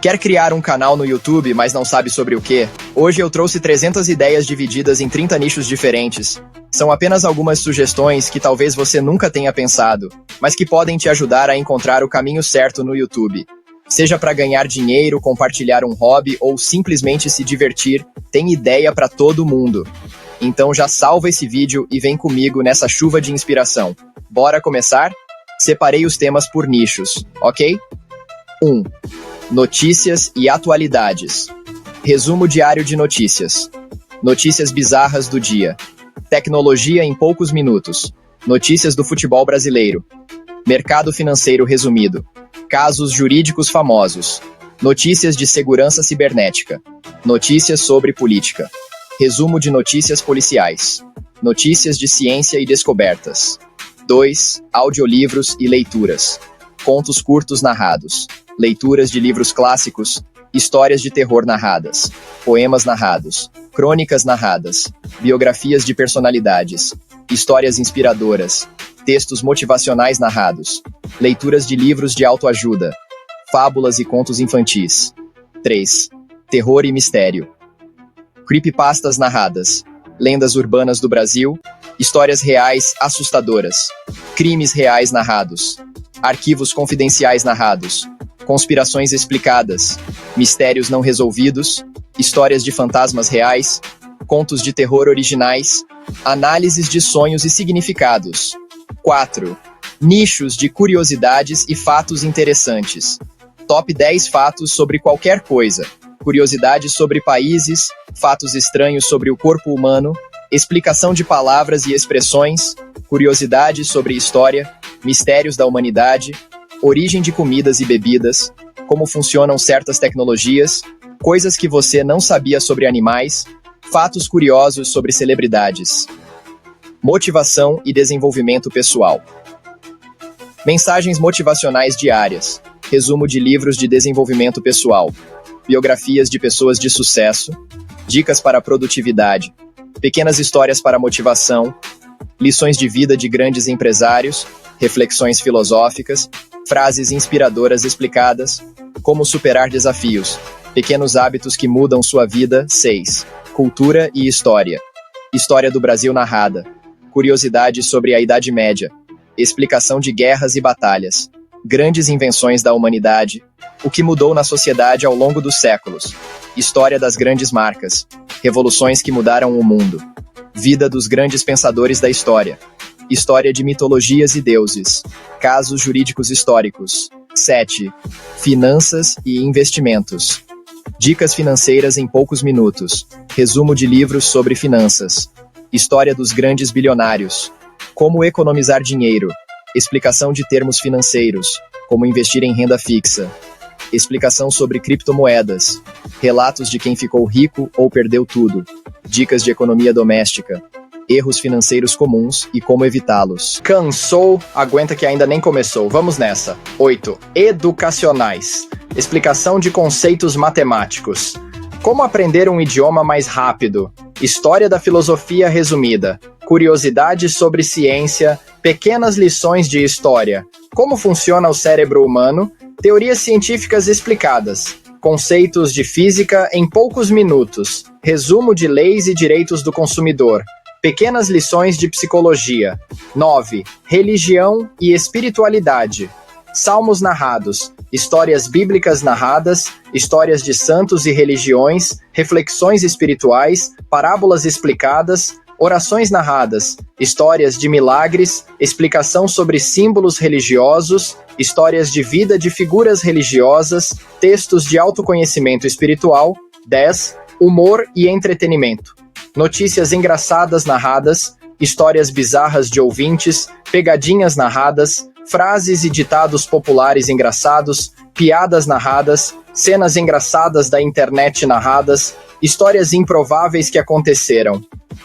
Quer criar um canal no YouTube, mas não sabe sobre o quê? Hoje eu trouxe 300 ideias divididas em 30 nichos diferentes. São apenas algumas sugestões que talvez você nunca tenha pensado, mas que podem te ajudar a encontrar o caminho certo no YouTube. Seja para ganhar dinheiro, compartilhar um hobby ou simplesmente se divertir, tem ideia para todo mundo. Então já salva esse vídeo e vem comigo nessa chuva de inspiração. Bora começar? Separei os temas por nichos, ok? 1. Notícias e atualidades. Resumo diário de notícias. Notícias bizarras do dia. Tecnologia em poucos minutos. Notícias do futebol brasileiro. Mercado financeiro resumido. Casos jurídicos famosos. Notícias de segurança cibernética. Notícias sobre política. Resumo de notícias policiais. Notícias de ciência e descobertas. 2. Audiolivros e leituras. Contos curtos narrados. Leituras de livros clássicos. Histórias de terror narradas. Poemas narrados. Crônicas narradas. Biografias de personalidades. Histórias inspiradoras. Textos motivacionais narrados. Leituras de livros de autoajuda. Fábulas e contos infantis. 3. Terror e mistério. Creepypastas narradas. Lendas urbanas do Brasil. Histórias reais assustadoras. Crimes reais narrados. Arquivos confidenciais narrados. Conspirações explicadas. Mistérios não resolvidos. Histórias de fantasmas reais. Contos de terror originais. Análises de sonhos e significados. 4. Nichos de curiosidades e fatos interessantes. Top 10 fatos sobre qualquer coisa. Curiosidades sobre países, fatos estranhos sobre o corpo humano, explicação de palavras e expressões, curiosidades sobre história, mistérios da humanidade, origem de comidas e bebidas, como funcionam certas tecnologias, coisas que você não sabia sobre animais, fatos curiosos sobre celebridades. Motivação e desenvolvimento pessoal. Mensagens motivacionais diárias. Resumo de livros de desenvolvimento pessoal. Biografias de pessoas de sucesso. Dicas para a produtividade. Pequenas histórias para motivação. Lições de vida de grandes empresários. Reflexões filosóficas. Frases inspiradoras explicadas. Como superar desafios. Pequenos hábitos que mudam sua vida. 6. Cultura e história. História do Brasil narrada. Curiosidades sobre a Idade Média. Explicação de guerras e batalhas. Grandes invenções da humanidade. O que mudou na sociedade ao longo dos séculos. História das grandes marcas. Revoluções que mudaram o mundo. Vida dos grandes pensadores da história. História de mitologias e deuses. Casos jurídicos históricos. 7. Finanças e investimentos. Dicas financeiras em poucos minutos. Resumo de livros sobre finanças. História dos grandes bilionários. Como economizar dinheiro. Explicação de termos financeiros, como investir em renda fixa. Explicação sobre criptomoedas. Relatos de quem ficou rico ou perdeu tudo. Dicas de economia doméstica. Erros financeiros comuns e como evitá-los. Cansou? Aguenta que ainda nem começou. Vamos nessa. 8. Educacionais. Explicação de conceitos matemáticos. Como aprender um idioma mais rápido. História da filosofia resumida. Curiosidades sobre ciência. Pequenas lições de história. Como funciona o cérebro humano. Teorias científicas explicadas. Conceitos de física em poucos minutos. Resumo de leis e direitos do consumidor. Pequenas lições de psicologia. 9. Religião e espiritualidade. Salmos narrados. Histórias bíblicas narradas. Histórias de santos e religiões. Reflexões espirituais. Parábolas explicadas. Orações narradas, histórias de milagres, explicação sobre símbolos religiosos, histórias de vida de figuras religiosas, textos de autoconhecimento espiritual. 10. Humor e entretenimento. Notícias engraçadas narradas, histórias bizarras de ouvintes, pegadinhas narradas, frases e ditados populares engraçados, piadas narradas, cenas engraçadas da internet narradas, histórias improváveis que aconteceram.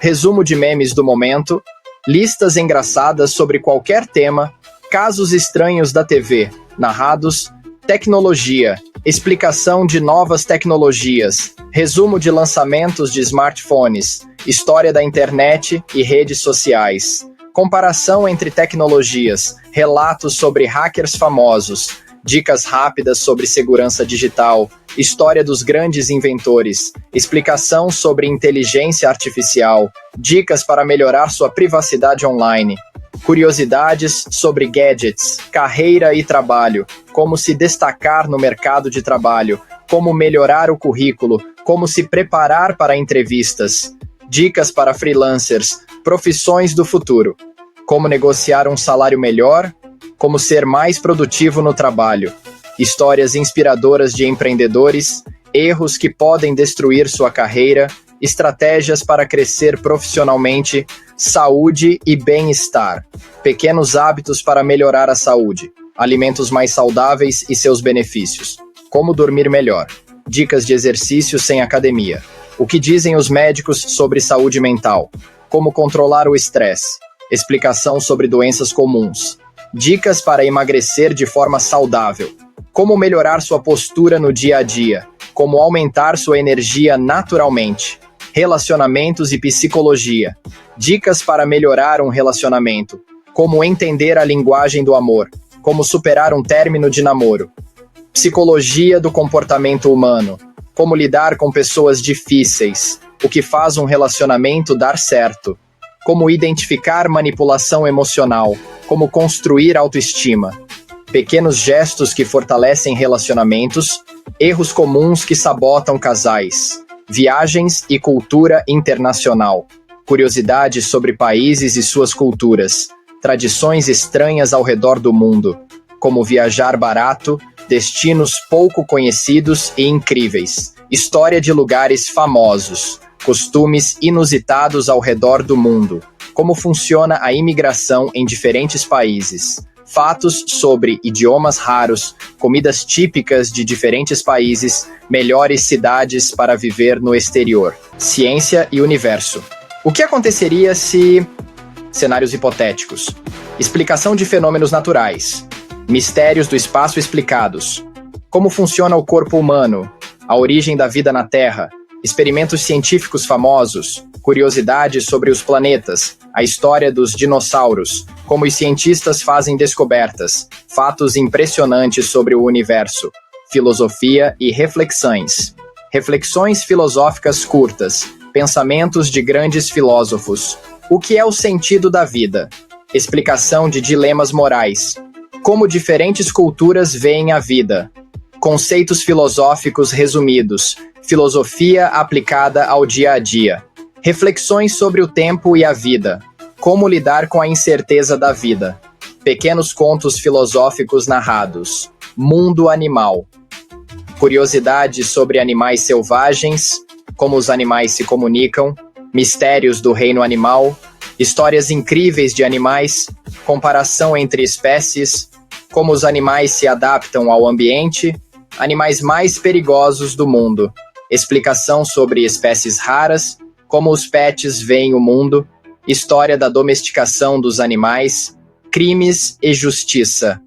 Resumo de memes do momento, listas engraçadas sobre qualquer tema, casos estranhos da TV, narrados, tecnologia, explicação de novas tecnologias, resumo de lançamentos de smartphones, história da internet e redes sociais, comparação entre tecnologias, relatos sobre hackers famosos, dicas rápidas sobre segurança digital, história dos grandes inventores, explicação sobre inteligência artificial, dicas para melhorar sua privacidade online, curiosidades sobre gadgets, carreira e trabalho, como se destacar no mercado de trabalho, como melhorar o currículo, como se preparar para entrevistas, dicas para freelancers, profissões do futuro, como negociar um salário melhor, como ser mais produtivo no trabalho, histórias inspiradoras de empreendedores, erros que podem destruir sua carreira, estratégias para crescer profissionalmente, saúde e bem-estar, pequenos hábitos para melhorar a saúde, alimentos mais saudáveis e seus benefícios, como dormir melhor, dicas de exercício sem academia, o que dizem os médicos sobre saúde mental, como controlar o estresse, explicação sobre doenças comuns, dicas para emagrecer de forma saudável, como melhorar sua postura no dia a dia, como aumentar sua energia naturalmente, relacionamentos e psicologia, dicas para melhorar um relacionamento, como entender a linguagem do amor, como superar um término de namoro, psicologia do comportamento humano, como lidar com pessoas difíceis, o que faz um relacionamento dar certo, como identificar manipulação emocional, como construir autoestima, pequenos gestos que fortalecem relacionamentos, erros comuns que sabotam casais, viagens e cultura internacional, curiosidades sobre países e suas culturas, tradições estranhas ao redor do mundo, como viajar barato, destinos pouco conhecidos e incríveis, história de lugares famosos, costumes inusitados ao redor do mundo, como funciona a imigração em diferentes países, fatos sobre idiomas raros, comidas típicas de diferentes países, melhores cidades para viver no exterior, ciência e universo. O que aconteceria se... Cenários hipotéticos. Explicação de fenômenos naturais. Mistérios do espaço explicados. Como funciona o corpo humano, a origem da vida na Terra, experimentos científicos famosos, curiosidades sobre os planetas, a história dos dinossauros, como os cientistas fazem descobertas, fatos impressionantes sobre o universo, filosofia e reflexões. Reflexões filosóficas curtas, pensamentos de grandes filósofos. O que é o sentido da vida? Explicação de dilemas morais. Como diferentes culturas veem a vida. Conceitos filosóficos resumidos. Filosofia aplicada ao dia a dia. Reflexões sobre o tempo e a vida. Como lidar com a incerteza da vida. Pequenos contos filosóficos narrados. Mundo animal. Curiosidades sobre animais selvagens, como os animais se comunicam, mistérios do reino animal, histórias incríveis de animais, comparação entre espécies, como os animais se adaptam ao ambiente, animais mais perigosos do mundo, explicação sobre espécies raras, como os pets veem o mundo, história da domesticação dos animais, crimes e justiça.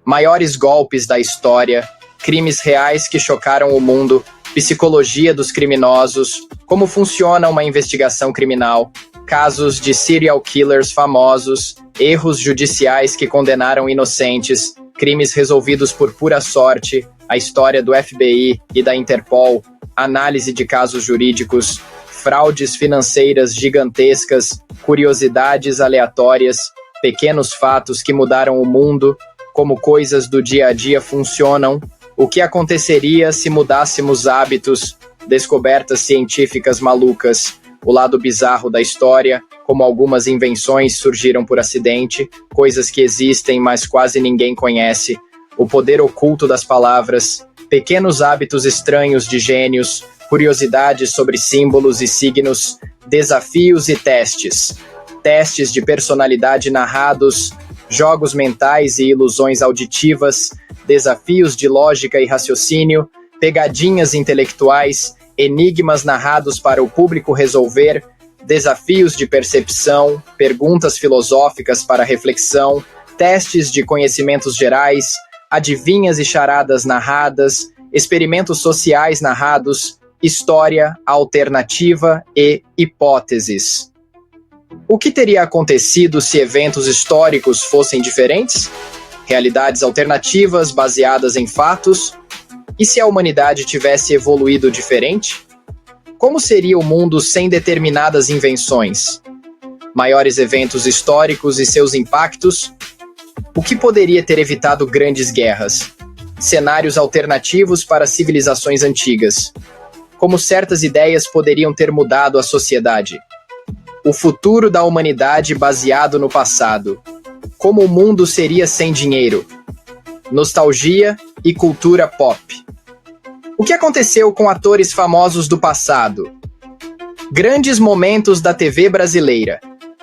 Maiores golpes da história, crimes reais que chocaram o mundo, psicologia dos criminosos, como funciona uma investigação criminal, casos de serial killers famosos, erros judiciais que condenaram inocentes, crimes resolvidos por pura sorte, a história do FBI e da Interpol, análise de casos jurídicos, fraudes financeiras gigantescas, curiosidades aleatórias, pequenos fatos que mudaram o mundo, como coisas do dia a dia funcionam, o que aconteceria se mudássemos hábitos, descobertas científicas malucas, o lado bizarro da história, como algumas invenções surgiram por acidente, coisas que existem mas quase ninguém conhece, o poder oculto das palavras, pequenos hábitos estranhos de gênios, curiosidades sobre símbolos e signos, desafios e testes, testes de personalidade narrados, jogos mentais e ilusões auditivas, desafios de lógica e raciocínio, pegadinhas intelectuais, enigmas narrados para o público resolver, desafios de percepção, perguntas filosóficas para reflexão, testes de conhecimentos gerais, adivinhas e charadas narradas, experimentos sociais narrados, história, alternativa e hipóteses. O que teria acontecido se eventos históricos fossem diferentes? realidades alternativas baseadas em fatos? E se a humanidade tivesse evoluído diferente? Como seria o mundo sem determinadas invenções? Maiores eventos históricos e seus impactos? O que poderia ter evitado grandes guerras? Cenários alternativos para civilizações antigas. Como certas ideias poderiam ter mudado a sociedade? O futuro da humanidade baseado no passado. Como o mundo seria sem dinheiro? Nostalgia e cultura pop. O que aconteceu com atores famosos do passado? Grandes momentos da TV brasileira.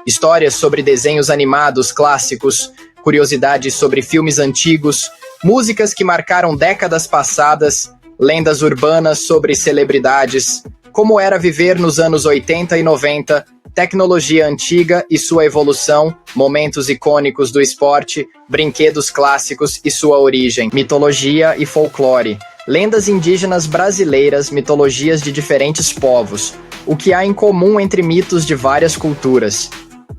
Histórias sobre desenhos animados clássicos, curiosidades sobre filmes antigos, músicas que marcaram décadas passadas, lendas urbanas sobre celebridades, como era viver nos anos 80 e 90, tecnologia antiga e sua evolução, momentos icônicos do esporte, brinquedos clássicos e sua origem, mitologia e folclore, lendas indígenas brasileiras, mitologias de diferentes povos, o que há em comum entre mitos de várias culturas,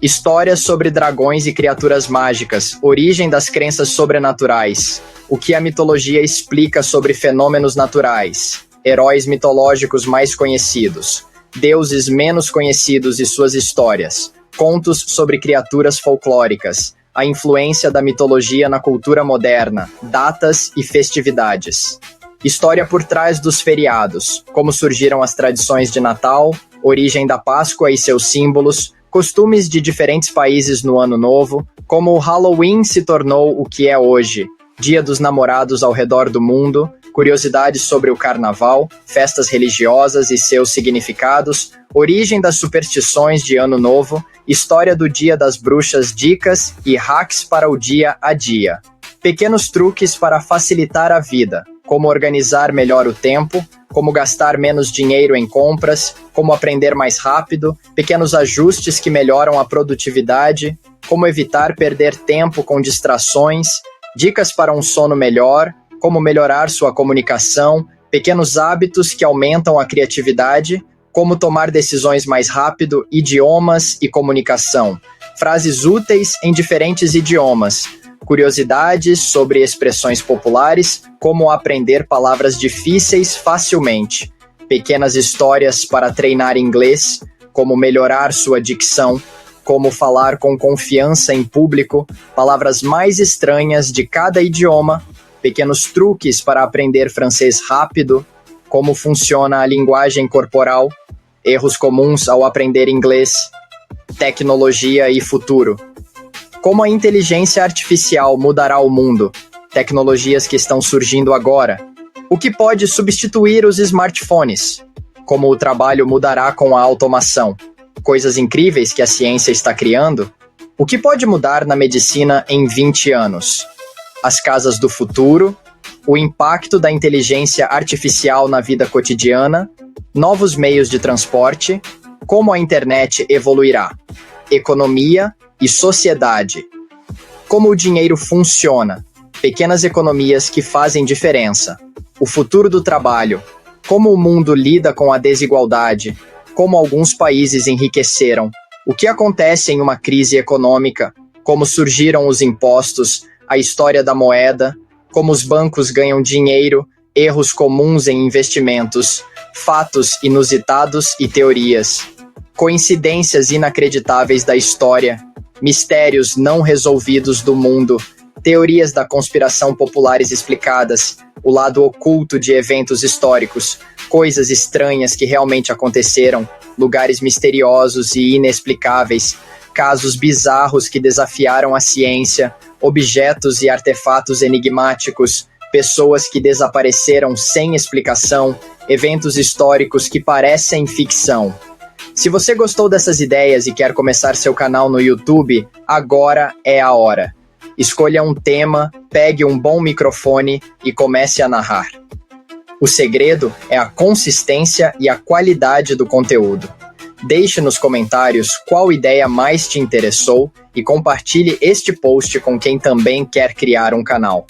histórias sobre dragões e criaturas mágicas, origem das crenças sobrenaturais, o que a mitologia explica sobre fenômenos naturais, heróis mitológicos mais conhecidos, deuses menos conhecidos e suas histórias, contos sobre criaturas folclóricas, a influência da mitologia na cultura moderna, datas e festividades. História por trás dos feriados, como surgiram as tradições de Natal, origem da Páscoa e seus símbolos, costumes de diferentes países no Ano Novo, como o Halloween se tornou o que é hoje, Dia dos Namorados ao redor do mundo, curiosidades sobre o Carnaval, festas religiosas e seus significados, origem das superstições de Ano Novo, história do Dia das Bruxas, dicas e hacks para o dia a dia. Pequenos truques para facilitar a vida, como organizar melhor o tempo, como gastar menos dinheiro em compras, como aprender mais rápido, pequenos ajustes que melhoram a produtividade, como evitar perder tempo com distrações, dicas para um sono melhor, como melhorar sua comunicação, pequenos hábitos que aumentam a criatividade, como tomar decisões mais rápido, idiomas e comunicação, frases úteis em diferentes idiomas, curiosidades sobre expressões populares, como aprender palavras difíceis facilmente, pequenas histórias para treinar inglês, como melhorar sua dicção, como falar com confiança em público, palavras mais estranhas de cada idioma, pequenos truques para aprender francês rápido, como funciona a linguagem corporal, erros comuns ao aprender inglês, tecnologia e futuro. Como a inteligência artificial mudará o mundo, tecnologias que estão surgindo agora, o que pode substituir os smartphones, como o trabalho mudará com a automação, coisas incríveis que a ciência está criando, o que pode mudar na medicina em 20 anos, as casas do futuro, o impacto da inteligência artificial na vida cotidiana, novos meios de transporte, como a internet evoluirá, economia e sociedade, como o dinheiro funciona, pequenas economias que fazem diferença, o futuro do trabalho, como o mundo lida com a desigualdade, como alguns países enriqueceram, o que acontece em uma crise econômica, como surgiram os impostos, a história da moeda, como os bancos ganham dinheiro, erros comuns em investimentos, fatos inusitados e teorias, coincidências inacreditáveis da história, mistérios não resolvidos do mundo, teorias da conspiração populares explicadas, o lado oculto de eventos históricos, coisas estranhas que realmente aconteceram, lugares misteriosos e inexplicáveis, casos bizarros que desafiaram a ciência, objetos e artefatos enigmáticos, pessoas que desapareceram sem explicação, eventos históricos que parecem ficção. Se você gostou dessas ideias e quer começar seu canal no YouTube, agora é a hora. Escolha um tema, pegue um bom microfone e comece a narrar. O segredo é a consistência e a qualidade do conteúdo. Deixe nos comentários qual ideia mais te interessou e compartilhe este post com quem também quer criar um canal.